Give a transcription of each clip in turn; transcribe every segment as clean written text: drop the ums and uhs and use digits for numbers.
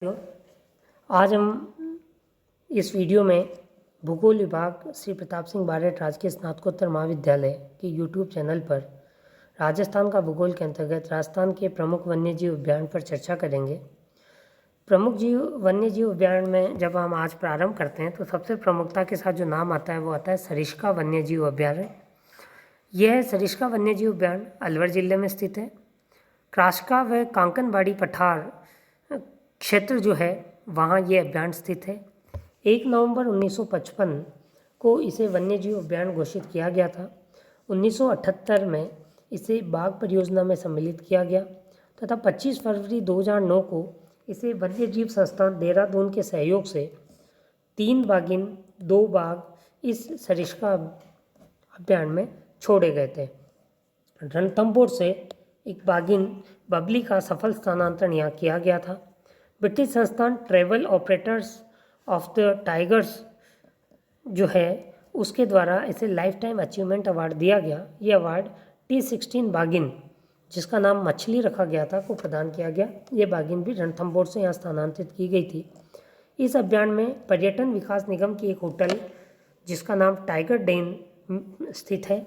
आज हम इस वीडियो में भूगोल विभाग श्री प्रताप सिंह बारेठ राजकीय स्नातकोत्तर महाविद्यालय के यूट्यूब चैनल पर राजस्थान का भूगोल के अंतर्गत राजस्थान के प्रमुख वन्यजीव उद्यान पर चर्चा करेंगे। प्रमुख वन्यजीव उद्यान में जब हम आज प्रारंभ करते हैं तो सबसे प्रमुखता के साथ जो नाम आता है वो आता है सरिस्का वन्यजीव अभ्यारण्य। यह सरिस्का वन्यजीव उद्यान अलवर जिले में स्थित है। क्रास्का व कांकनबाड़ी पठार क्षेत्र जो है वहाँ ये अभ्यारण्य स्थित है। 1 नवंबर 1955 को इसे वन्यजीव उद्यान घोषित किया गया था। 1978 में इसे बाघ परियोजना में सम्मिलित किया गया तथा 25 फरवरी 2009 को इसे वन्यजीव संस्थान देहरादून के सहयोग से 3 बाघिन 2 बाघ इस सरिस्का अभ्यारण्य में छोड़े गए थे। रणथंभौर से एक बाघिन बबली का सफल स्थानांतरण यहाँ किया गया था। ब्रिटिश संस्थान travel operators of the tigers जो है उसके द्वारा इसे लाइफ टाइम अचीवमेंट अवार्ड दिया गया। ये अवार्ड T16 बाघिन जिसका नाम मछली रखा गया था को प्रदान किया गया। ये बाघिन भी रणथंभौर से यहाँ स्थानांतरित की गई थी। इस अभ्यारण्य में पर्यटन विकास निगम की एक होटल जिसका नाम टाइगर डेन स्थित है।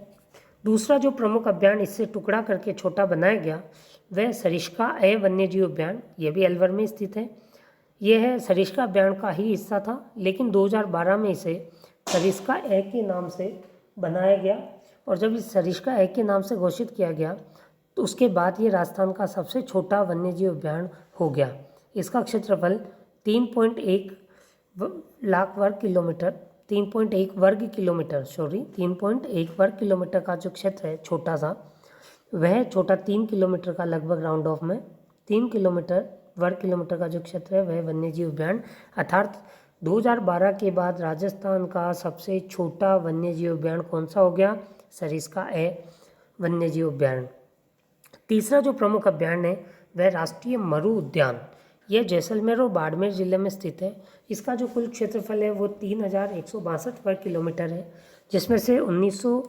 दूसरा जो प्रमुख अभ्यारण्य इससे टुकड़ा करके छोटा बनाया गया वह सरिस्का ए वन्यजीव उद्यान, यह भी अलवर में स्थित है। यह है सरिस्का अभ्यारण्य का ही हिस्सा था, लेकिन 2012 में इसे सरिस्का ए के नाम से बनाया गया और जब इस सरिस्का ए के नाम से घोषित किया गया तो उसके बाद ये राजस्थान का सबसे छोटा वन्यजीव उद्यान हो गया। इसका क्षेत्रफल 3.1 वर्ग किलोमीटर का जो क्षेत्र है छोटा सा, वह छोटा 3 किलोमीटर का लगभग राउंड ऑफ में 3 वर्ग किलोमीटर का जो क्षेत्र है वह वन्यजीव उद्यान अर्थात 2012 के बाद राजस्थान का सबसे छोटा वन्यजीव उद्यान कौन सा हो गया? सरिस्का ए वन्यजीव उद्यान। तीसरा जो प्रमुख अभ्यारण्य है वह राष्ट्रीय मरु उद्यान, यह जैसलमेर और बाड़मेर जिले में स्थित है। इसका जो कुल क्षेत्रफल है वो 3162 वर्ग किलोमीटर है, जिसमें से 1900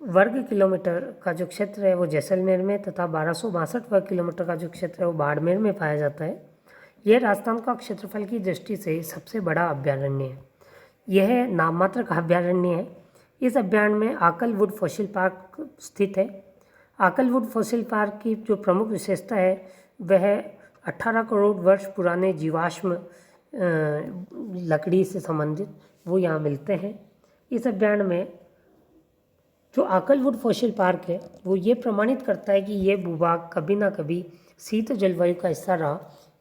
वर्ग किलोमीटर का जो क्षेत्र है वो जैसलमेर में तथा 1262 वर्ग किलोमीटर का जो क्षेत्र है वो बाड़मेर में पाया जाता है। यह राजस्थान का क्षेत्रफल की दृष्टि से सबसे बड़ा अभ्यारण्य है। यह नाममात्र का अभ्यारण्य है। इस अभ्यारण्य में आकलवुड फॉसिल पार्क स्थित है। आकलवुड फॉसिल पार्क की जो प्रमुख विशेषता है वह 18 करोड़ वर्ष पुराने जीवाश्म लकड़ी से संबंधित वो यहाँ मिलते हैं। इस अभ्यारण्य में जो आकलवुड फॉसिल पार्क है वो ये प्रमाणित करता है कि ये भूभाग कभी ना कभी शीत जलवायु का हिस्सा रहा,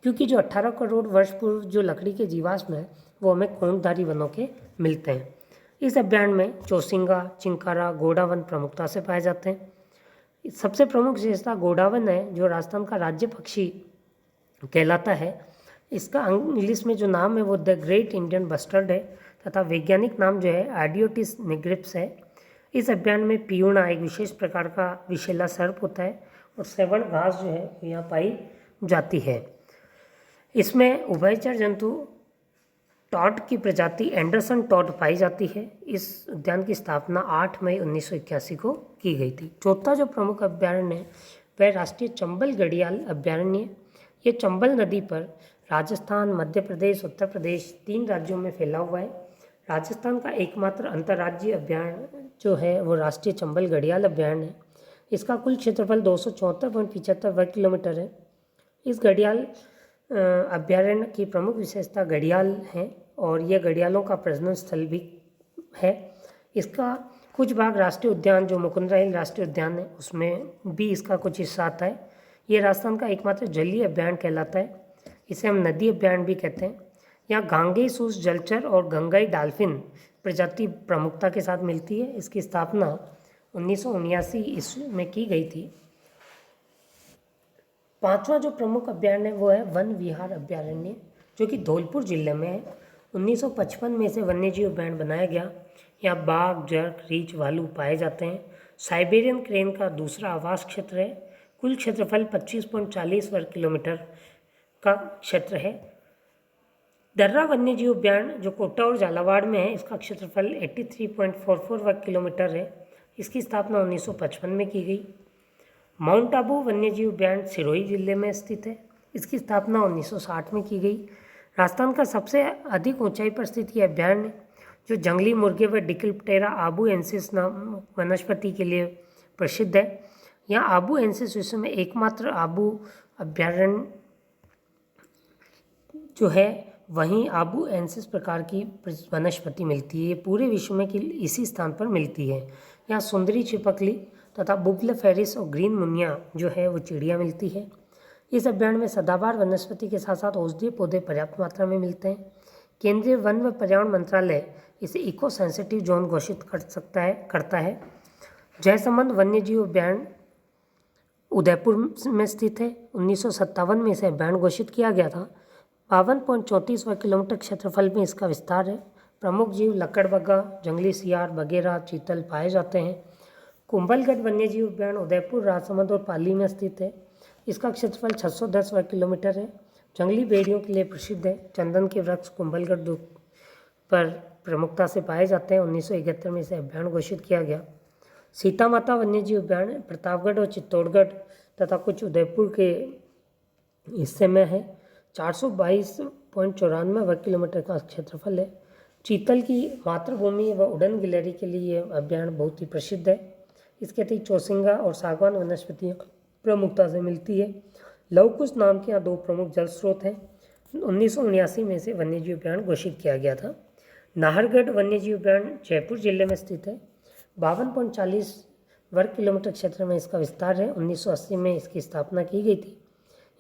क्योंकि जो 18 करोड़ वर्ष पूर्व जो लकड़ी के जीवाश्म है वो हमें कोणधारी वनों के मिलते हैं। इस अभ्यारण्य में चौसिंगा, चिंकारा, गोडावन प्रमुखता से पाए जाते हैं। सबसे प्रमुख विशेषता गोडावन है जो राजस्थान का राज्य पक्षी कहलाता है। इसका इंग्लिश में जो नाम है वो द ग्रेट इंडियन बस्टर्ड है तथा वैज्ञानिक नाम जो है आइडियोटिस निग्रिप्स है। इस अभ्यारण्य में पियूना एक विशेष प्रकार का विषैला सर्प होता है और सेवण घास जो है यहाँ पाई जाती है। इसमें उभयचर जंतु टॉड की प्रजाति एंडरसन टॉड पाई जाती है। इस उद्यान की स्थापना 8 मई 1981 को की गई थी। चौथा जो प्रमुख अभ्यारण्य है वह राष्ट्रीय चंबल घड़ियाल अभ्यारण्य है। ये चंबल नदी पर राजस्थान, मध्य प्रदेश, उत्तर प्रदेश 3 राज्यों में फैला हुआ है। राजस्थान का एकमात्र अंतर्राज्यीय अभ्यारण्य जो है वो राष्ट्रीय चंबल घड़ियाल अभ्यारण्य है। इसका कुल क्षेत्रफल 274.75 वर्ग किलोमीटर है। इस घड़ियाल अभ्यारण्य की प्रमुख विशेषता घड़ियाल है और यह घड़ियालों का प्रजनन स्थल भी है। इसका कुछ भाग राष्ट्रीय उद्यान जो मुकुंदरा हिल राष्ट्रीय उद्यान है उसमें भी इसका कुछ हिस्सा आता है। ये राजस्थान का एकमात्र जलीय अभ्यारण्य कहलाता है। इसे हम नदी अभ्यारण्य भी कहते हैं। यहाँ गांगेय सूस जलचर और गंगाई डॉल्फिन प्रजाति प्रमुखता के साथ मिलती है। इसकी स्थापना 1979 ईस्वी में की गई थी। पांचवा जो प्रमुख अभ्यारण्य है वो है वन विहार अभ्यारण्य जो कि धौलपुर जिले में है। 1955 में इसे वन्यजीव अभ्यारण्य बनाया गया। यहाँ बाघ, जर्क, रीछ, भालू पाए जाते हैं। साइबेरियन क्रेन का दूसरा आवास क्षेत्र है। कुल क्षेत्रफल 25.40 वर्ग किलोमीटर का क्षेत्र है। दर्रा वन्यजीव उद्यान जो कोटा और झालावाड़ में है, इसका क्षेत्रफल 83.44 वर्ग किलोमीटर है। इसकी स्थापना 1955 में की गई। माउंट आबू वन्यजीव उद्यान सिरोही जिले में स्थित है। इसकी स्थापना 1960 में की गई। राजस्थान का सबसे अधिक ऊंचाई पर स्थित यह अभयारण्य जो जंगली मुर्गे व डिक्लिप्टेरा आबूएंसिस नाम वनस्पति के लिए प्रसिद्ध है। यहाँ आबूएंसिस विश्व में एकमात्र आबू अभयारण्य जो है, वहीं आबूएंसिस प्रकार की वनस्पति मिलती है। ये पूरे विश्व में इसी स्थान पर मिलती है। यहाँ सुंदरी छिपकली तथा बुबलेफेरिस और ग्रीन मुनिया जो है वो चिड़िया मिलती है। इस अभयारण्य में सदाबहार वनस्पति के साथ साथ औषधीय पौधे पर्याप्त मात्रा में मिलते हैं। केंद्रीय वन व पर्यावरण मंत्रालय इसे इको सेंसिटिव जोन घोषित करता है। जयसमंद वन्यजीव अभयारण्य उदयपुर में स्थित है। 1957 में इसे अभयारण्य घोषित किया गया था। 52.34 वर्ग किलोमीटर क्षेत्रफल में इसका विस्तार है। प्रमुख जीव लकड़बग्गा, जंगली सियार, बगेरा, चीतल पाए जाते हैं। कुंभलगढ़ वन्यजीव अभयारण्य उदयपुर, राजसमंद और पाली में स्थित है। इसका क्षेत्रफल 610 वर्ग किलोमीटर है। जंगली भेड़ियों के लिए प्रसिद्ध है। चंदन के वृक्ष कुंभलगढ़ पर प्रमुखता से पाए जाते हैं। 1971 में इसे अभयारण्य घोषित किया गया। सीता माता वन्यजीव अभयारण्य प्रतापगढ़ और चित्तौड़गढ़ तथा कुछ उदयपुर के हिस्से में है। 422.94 वर्ग किलोमीटर का क्षेत्रफल है। चीतल की मातृभूमि व उड़न गिलहरी के लिए यह अभयारण्य बहुत ही प्रसिद्ध है। इसके अतिरिक्त चौसिंगा और सागवान वनस्पतियाँ प्रमुखता से मिलती है। लवकुश नाम के यहाँ 2 प्रमुख जल स्रोत हैं। 1979 में इसे वन्यजीव अभयारण्य घोषित किया गया था। नाहरगढ़ वन्यजीव अभयारण्य जयपुर जिले में स्थित है। 52.40 वर्ग किलोमीटर क्षेत्र में इसका विस्तार है। 1980 में इसकी स्थापना की गई थी।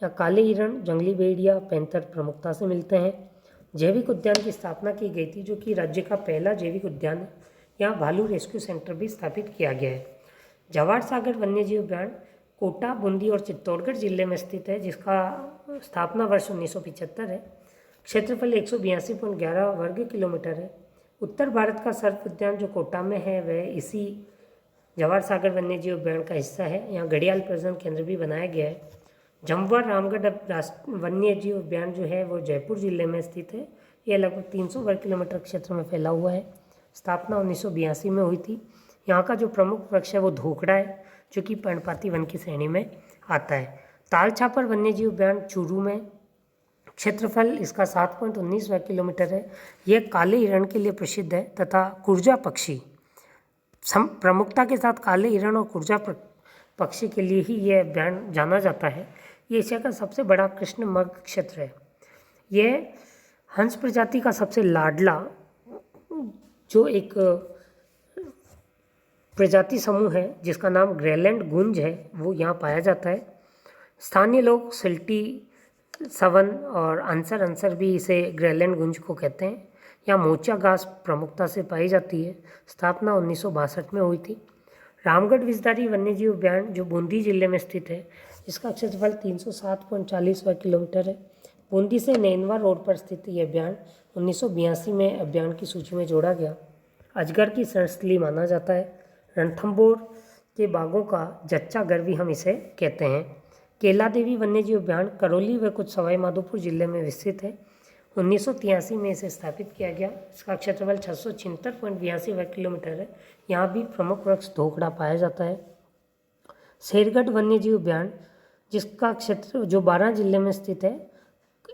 यहाँ काले हिरण, जंगली भेड़िया, पैंथर प्रमुखता से मिलते हैं। जैविक उद्यान की स्थापना की गई थी जो कि राज्य का पहला जैविक उद्यान है। यहाँ भालू रेस्क्यू सेंटर भी स्थापित किया गया है। जवाहर सागर वन्यजीव अभयारण्य कोटा, बूंदी और चित्तौड़गढ़ जिले में स्थित है, जिसका स्थापना वर्ष 1975 है। क्षेत्रफल 182.11 वर्ग किलोमीटर है। उत्तर भारत का सर्प उद्यान जो कोटा में है वह इसी जवाहर सागर वन्यजीव अभयारण्य का हिस्सा है। यहाँ घड़ियाल प्रजनन केंद्र भी बनाया गया है। जमवार रामगढ़ वन्यजीव अभयारण्य जो है वो जयपुर जिले में स्थित है। यह लगभग 300 वर्ग किलोमीटर क्षेत्र में फैला हुआ है। स्थापना 1982 में हुई थी। यहाँ का जो प्रमुख वृक्ष है वो धोकड़ा है जो कि पर्णपाती वन की श्रेणी में आता है। तालछापर वन्यजीव अभयारण्य चूरू में, क्षेत्रफल इसका 7.19 वर्ग किलोमीटर है। यह काले हिरण के लिए प्रसिद्ध है तथा कुर्जा पक्षी प्रमुखता के साथ काले हिरण और कुर्जा पक्षी के लिए ही यह अभयारण्य जाना जाता है। ये एशिया का सबसे बड़ा कृष्ण मृग क्षेत्र है। यह हंस प्रजाति का सबसे लाडला जो एक प्रजाति समूह है जिसका नाम ग्रेलैंड गुंज है वो यहाँ पाया जाता है। स्थानीय लोग सिल्टी, सवन और अंसर भी इसे ग्रेलैंड गुंज को कहते हैं। यहाँ मोचा घास प्रमुखता से पाई जाती है। स्थापना 1962 में हुई थी। रामगढ़ विषधारी वन्यजीव अभयारण्य जो बूंदी जिले में स्थित है, इसका क्षेत्रफल 307.40 वर्ग किलोमीटर है। बूंदी से नैनवा रोड पर स्थित यह अभयारण्य 1982 में अभयारण्य की सूची में जोड़ा गया। अजगर की संस्थली माना जाता है। रणथंभौर के बागों का जच्चा घर भी हम इसे कहते हैं। केला देवी वन्यजीव अभयारण्य करौली व कुछ सवाई माधोपुर जिले में विस्तृत है। 1983 में इसे स्थापित किया गया। इसका क्षेत्रफल 676.82 वर्ग किलोमीटर है। यहाँ भी प्रमुख वृक्ष धोकड़ा पाया जाता है। शेरगढ़ वन्यजीव अभयारण्य जिसका क्षेत्र जो 12 जिले में स्थित है,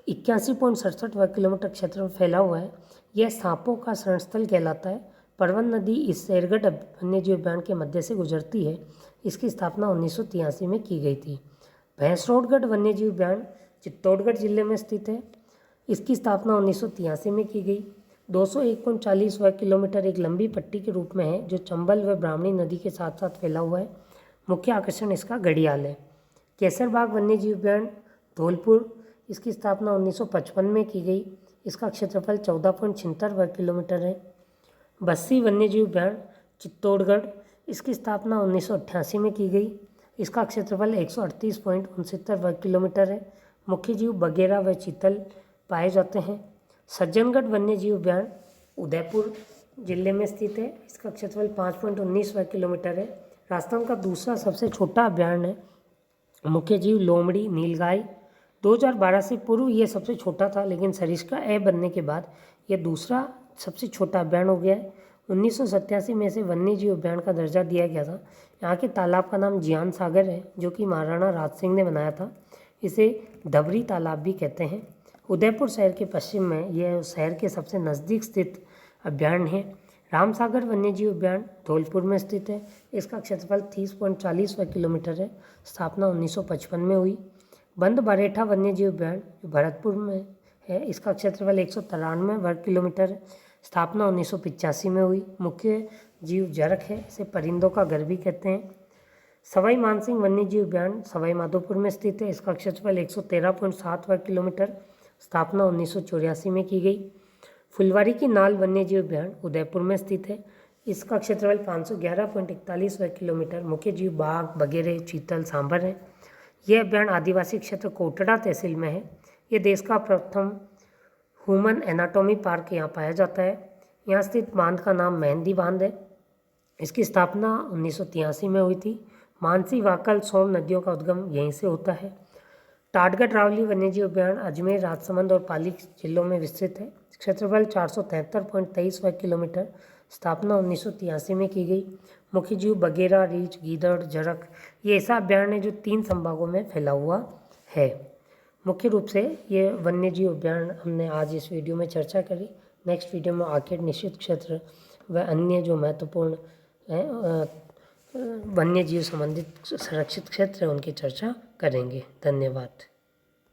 81.67 वर्ग किलोमीटर क्षेत्र में फैला हुआ है। यह सांपों का शरणस्थल कहलाता है। परवन नदी इस शेरगढ़ वन्यजीव अभयारण्य के मध्य से गुजरती है। इसकी स्थापना 1983 में की गई थी। भैंसरोडगढ़ वन्यजीव अभयारण्य चित्तौड़गढ़ जिले में स्थित है। इसकी स्थापना 1983 में की गई। 201.40 वर्ग किलोमीटर एक लंबी पट्टी के रूप में है जो चंबल व ब्राह्मणी नदी के साथ साथ फैला हुआ है। मुख्य आकर्षण इसका घड़ियाल है। केसरबाग वन्यजीव अभयारण्य धौलपुर, इसकी स्थापना 1955 में की गई। इसका क्षेत्रफल 14.76 वर्ग किलोमीटर है। बस्सी वन्यजीव अभयारण्य चित्तौड़गढ़, इसकी स्थापना 1988 में की गई। इसका क्षेत्रफल 138.69 वर्ग किलोमीटर है। मुख्य जीव बगेरा व चीतल पाए जाते हैं। सज्जनगढ़ वन्यजीव अभयारण्य उदयपुर जिले में स्थित है। इसका क्षेत्रफल 5.19 वर्ग किलोमीटर है। राजस्थान का दूसरा सबसे छोटा अभयारण्य है। मुख्य जीव लोमड़ी, नीलगाय। 2012 से पूर्व ये सबसे छोटा था, लेकिन सरिस्का ए बनने के बाद यह दूसरा सबसे छोटा अभयारण्य हो गया है। 1987 में इसे वन्यजीव अभयारण्य का दर्जा दिया गया था। यहाँ के तालाब का नाम जियान सागर है जो कि महाराणा राज सिंह ने बनाया था। इसे धबरी तालाब भी कहते हैं। उदयपुर शहर के पश्चिम में यह शहर के सबसे नज़दीक स्थित अभयारण्य है। रामसागर वन्यजीव उद्यान धौलपुर में स्थित है। इसका क्षेत्रफल 30.40 वर्ग किलोमीटर है। स्थापना 1955 में हुई। बंद बरेठा वन्यजीव उद्यान जो भरतपुर में है, इसका क्षेत्रफल 193 वर्ग किलोमीटर है। स्थापना 1985 में हुई। मुख्य जीव जरख है, इसे परिंदों का घर भी कहते हैं। सवाई मानसिंह वन्यजीव उद्यान सवाई माधोपुर में स्थित है। इसका क्षेत्रफल 113.7 वर्ग किलोमीटर। स्थापना 1984 में की गई। फुलवारी की नाल वन्यजीव उद्यान उदयपुर में स्थित है। इसका क्षेत्रफल 511.41 वर्ग किलोमीटर। मुख्य जीव बाघ, बगेरे, चीतल, सांभर है। यह अभ्यारण्य आदिवासी क्षेत्र कोटड़ा तहसील में है। ये देश का प्रथम ह्यूमन एनाटॉमी पार्क यहाँ पाया जाता है। यहाँ स्थित बांध का नाम मेहंदी बांध है। इसकी स्थापना 1983 में हुई थी। मानसी, वाकल, सोम नदियों का उद्गम यहीं से होता है। टाटगढ़ रावली वन्यजीव उद्यान अजमेर, राजसमंद और पाली जिलों में विस्तृत है। क्षेत्रफल 473.23 वर्ग किलोमीटर। स्थापना 1983 में की गई। मुख्य जीव बगेरा, रीछ, गीदड़, जरख। ये ऐसा अभ्यारण्य है जो 3 संभागों में फैला हुआ है। मुख्य रूप से ये वन्यजीव उद्यान हमने आज इस वीडियो में चर्चा करी। नेक्स्ट वीडियो में आर्किड निश्चित क्षेत्र व अन्य जो महत्वपूर्ण वन्यजीव संबंधित संरक्षित क्षेत्र है उनकी चर्चा करेंगे। धन्यवाद।